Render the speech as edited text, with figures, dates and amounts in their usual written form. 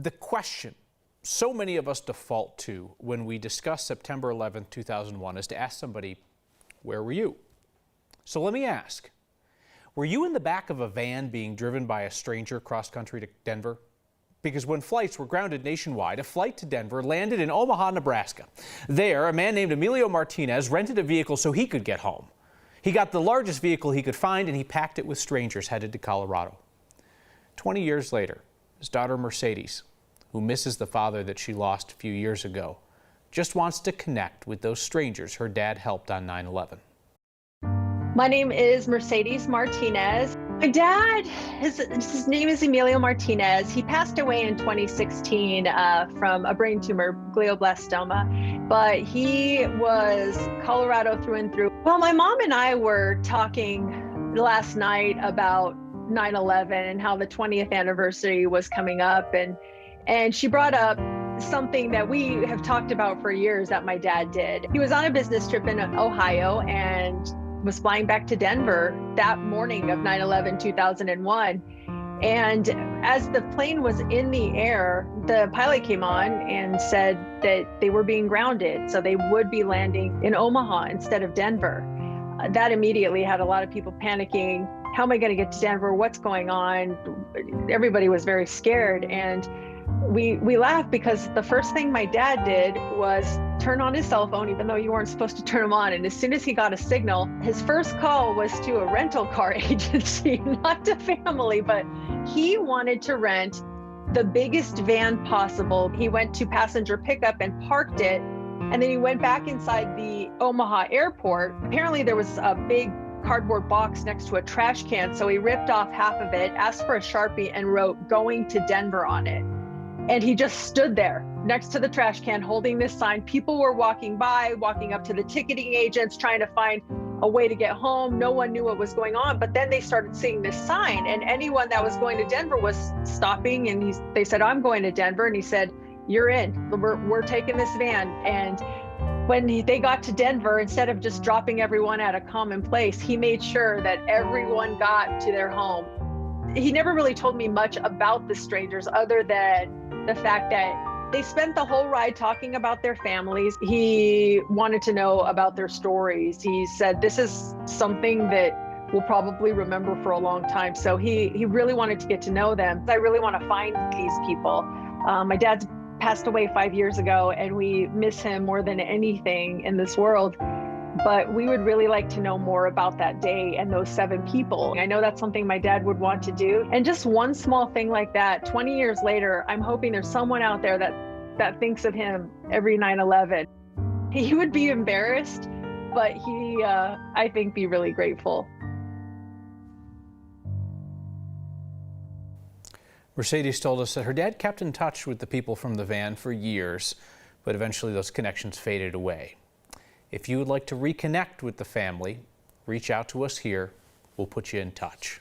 The question so many of us default to when we discuss September 11th, 2001 is to ask somebody, where were you? So let me ask, were you in the back of a van being driven by a stranger cross country to Denver? Because when flights were grounded nationwide, a flight to Denver landed in Omaha, Nebraska. There, a man named Emilio Martinez rented a vehicle so he could get home. He got the largest vehicle he could find and he packed it with strangers headed to Colorado. 20 years later, his daughter Mercedes, who misses the father that she lost a few years ago, just wants to connect with those strangers her dad helped on 9/11. My name is Mercedes Martinez. My dad, his name is Emilio Martinez. He passed away in 2016 from a brain tumor, glioblastoma, but he was Colorado through and through. Well, my mom and I were talking last night about 9/11 and how the 20th anniversary was coming up, and she brought up something that we have talked about for years that my dad did. He was on a business trip in Ohio and was flying back to Denver that morning of 9/11, 2001. And as the plane was in the air, the pilot came on and said that they were being grounded, so they would be landing in Omaha instead of Denver. That immediately had a lot of people panicking. How am I going to get to Denver? What's going on? Everybody was very scared. And we laughed because the first thing my dad did was turn on his cell phone, even though you weren't supposed to turn them on. And as soon as he got a signal, his first call was to a rental car agency, not to family, but he wanted to rent the biggest van possible. He went to passenger pickup and parked it. And then he went back inside the Omaha airport. Apparently there was a big cardboard box next to a trash can. So he ripped off half of it, asked for a Sharpie, and wrote "Going to Denver" on it. And he just stood there next to the trash can holding this sign. People were walking by, walking up to the ticketing agents, trying to find a way to get home. No one knew what was going on. But then they started seeing this sign, and anyone that was going to Denver was stopping. And they said, "I'm going to Denver." And he said, "You're in. We're taking this van." And when they got to Denver, instead of just dropping everyone at a common place, he made sure that everyone got to their home. He never really told me much about the strangers other than the fact that they spent the whole ride talking about their families. He wanted to know about their stories. He said, "This is something that we'll probably remember for a long time." So he really wanted to get to know them. I really want to find these people. My dad's passed away 5 years ago, and we miss him more than anything in this world. But we would really like to know more about that day and those 7 people. I know that's something my dad would want to do. And just one small thing like that, 20 years later, I'm hoping there's someone out there that thinks of him every 9/11. He would be embarrassed, but he, I think, be really grateful. Mercedes told us that her dad kept in touch with the people from the van for years, but eventually those connections faded away. If you would like to reconnect with the family, reach out to us here. We'll put you in touch.